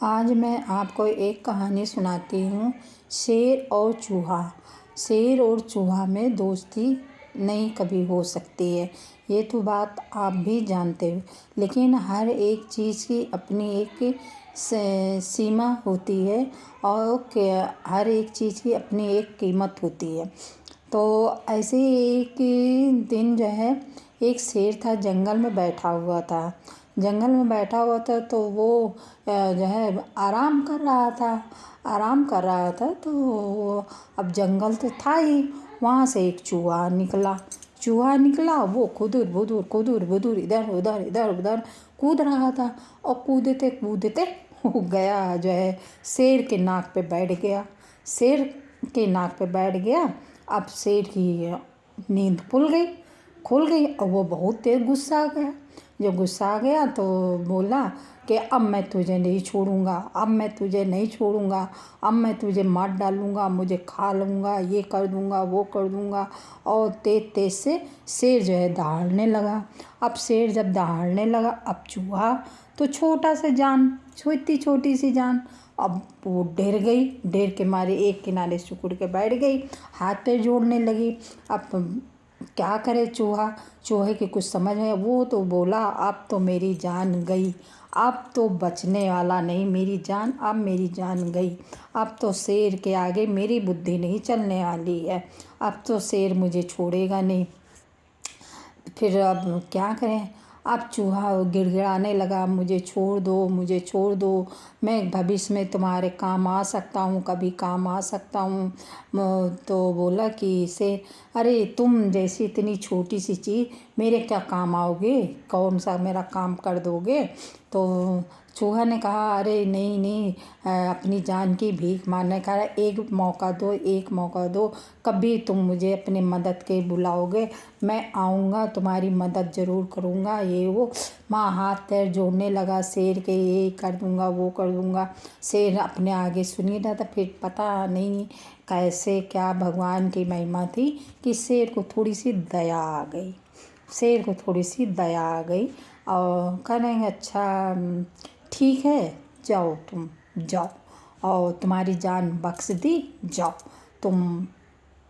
आज मैं आपको एक कहानी सुनाती हूँ, शेर और चूहा। शेर और चूहा में दोस्ती नहीं कभी हो सकती है, ये तो बात आप भी जानते हो। लेकिन हर एक चीज़ की अपनी एक सीमा होती है और हर एक चीज़ की अपनी एक कीमत होती है। तो ऐसे ही एक दिन जो है, एक शेर था, जंगल में बैठा हुआ था। जंगल में बैठा हुआ था तो वो जो है आराम कर रहा था। आराम कर रहा था तो अब जंगल तो था ही, वहाँ से एक चूहा निकला। चूहा निकला, वो खुदुर बुदुर इधर उधर कूद रहा था। और कूदते कूदते वो गया जो है शेर के नाक पे बैठ गया। शेर के नाक पे बैठ गया। अब शेर की नींद खुल गई और वो बहुत तेज गुस्सा आ गया। जब गुस्सा आ गया तो बोला कि अब मैं तुझे नहीं छोड़ूंगा, अब मैं तुझे नहीं छोड़ूंगा, अब मैं तुझे मार डालूंगा, मुझे खा लूँगा, ये कर दूंगा, वो कर दूंगा। और तेज तेज से शेर जो है दहाड़ने लगा। अब शेर जब दहाड़ने लगा, अब चूहा तो छोटा सा जान, छोटी सी जान, अब वो डर के मारे एक किनारे सिकुड़ के बैठ गई, हाथ पैर जोड़ने लगी। अब क्या करे चूहे की कुछ समझ में, वो तो बोला अब तो मेरी जान गई, अब तो बचने वाला नहीं मेरी जान, अब मेरी जान गई। अब तो शेर के आगे मेरी बुद्धि नहीं चलने वाली है, अब तो शेर मुझे छोड़ेगा नहीं। फिर अब क्या करें। अब चूहा गिड़गिड़ाने लगा, मुझे छोड़ दो, मुझे छोड़ दो, मैं भविष्य में तुम्हारे काम आ सकता हूँ, कभी काम आ सकता हूँ। तो बोला कि शेर, अरे तुम जैसी इतनी छोटी सी चीज़ मेरे क्या काम आओगे, कौन सा मेरा काम कर दोगे। तो चूहा ने कहा, अरे नहीं नहीं, अपनी जान की भीख मांगने का एक मौका दो, एक मौका दो। कभी तुम मुझे अपने मदद के बुलाओगे, मैं आऊँगा, तुम्हारी मदद ज़रूर करूँगा, ये वो। माँ हाथ पैर जोड़ने लगा शेर के, ये कर दूँगा, वो कर दूँगा। शेर अपने आगे सुनी रहा था। फिर पता नहीं कैसे क्या भगवान की महिमा थी कि शेर को थोड़ी सी दया आ गई। शेर को थोड़ी सी दया आ गई और कहेंगे अच्छा ठीक है, जाओ तुम जाओ, और तुम्हारी जान बख्श दी, जाओ। तुम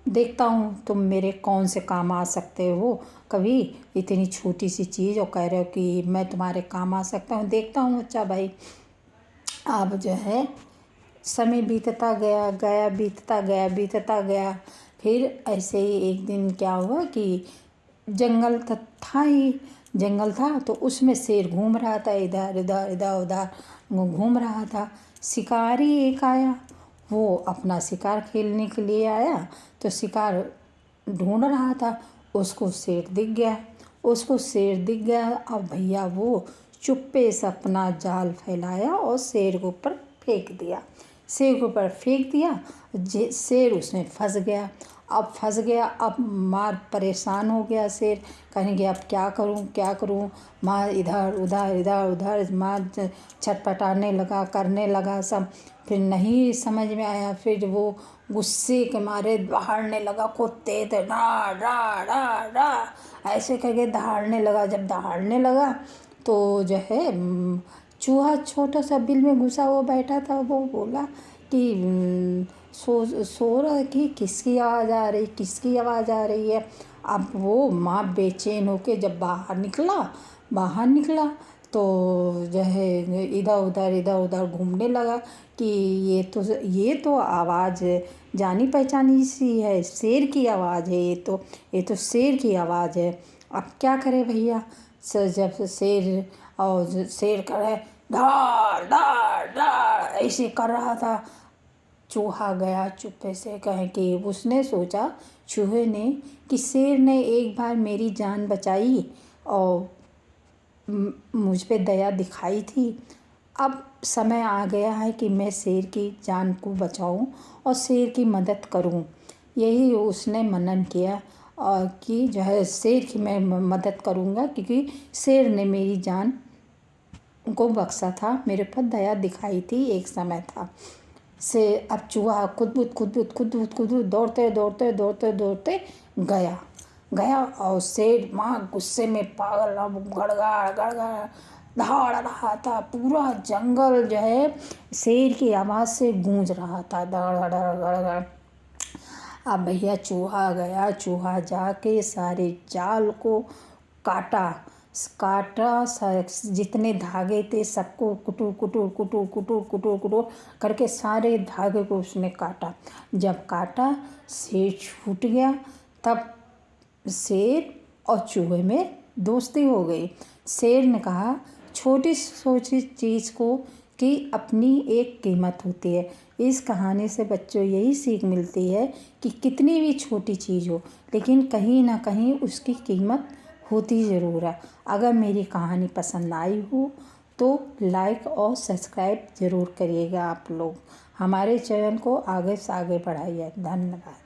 देखता हूँ तुम मेरे कौन से काम आ सकते हो, कभी इतनी छोटी सी चीज़ और कह रहे हो कि मैं तुम्हारे काम आ सकता हूँ, देखता हूँ। अच्छा भाई, अब जो है समय बीतता गया। फिर ऐसे ही एक दिन क्या हुआ कि जंगल था ही, जंगल था तो उसमें शेर घूम रहा था, इधर उधर घूम रहा था। शिकारी एक आया, वो अपना शिकार खेलने के लिए आया, तो शिकार ढूंढ रहा था। उसको शेर दिख गया। अब भैया वो चुप्पे से अपना जाल फैलाया और शेर के ऊपर फेंक दिया। शेर उसमें फंस गया। अब मार परेशान हो गया शेर, कहेंगे अब क्या करूं। मार इधर उधर मार छटपटाने लगा, करने लगा सब। फिर नहीं समझ में आया, फिर वो गुस्से के मारे दहाड़ने लगा, कुत्ते थे डा डा डा डा ऐसे करके दहाड़ने लगा। जब दहाड़ने लगा तो जो है चूहा छोटा सा बिल में घुसा हुआ बैठा था, वो बोला कि सो रहा है कि किसकी आवाज़ आ रही है। अब वो माँ बेचैन होके जब बाहर निकला तो जो है इधर उधर घूमने लगा कि ये तो आवाज़ जानी पहचानी सी है, शेर की आवाज़ है, ये तो शेर की आवाज़ है। अब क्या करे भैया। जब शेर करे धार धार धार ऐसे कर रहा था, चूहा गया चुप्पे से, कहे कि उसने सोचा, चूहे ने, कि शेर ने एक बार मेरी जान बचाई और मुझ पे दया दिखाई थी। अब समय आ गया है कि मैं शेर की जान को बचाऊं और शेर की मदद करूं। यही उसने मनन किया और कि जो है शेर की मैं मदद करूंगा, क्योंकि शेर ने मेरी जान को बख्शा था, मेरे पर दया दिखाई थी, एक समय था। से अब चूहा खुद दौड़ते गया और शेर माँ गुस्से में पागल, अब गड़गड़ दहाड़ रहा था। पूरा जंगल जो है शेर की आवाज़ से गूंज रहा था, दड़ दड़ दड़ दड़। अब भैया चूहा गया, चूहा जाके सारे जाल को काटा जितने धागे थे सबको कुटुर कुटुर कुटुर कुटुर कुटुर कुटुर करके सारे धागे को उसने काटा। जब काटा शेर छूट गया, तब शेर और चूहे में दोस्ती हो गई। शेर ने कहा, छोटी छोटी चीज़ को की अपनी एक कीमत होती है। इस कहानी से बच्चों यही सीख मिलती है कि कितनी भी छोटी चीज़ हो, लेकिन कहीं ना कहीं उसकी कीमत होती ज़रूर है। अगर मेरी कहानी पसंद आई हो तो लाइक और सब्सक्राइब ज़रूर करिएगा आप लोग। हमारे चैनल को आगे से आगे बढ़ाइए। धन्यवाद।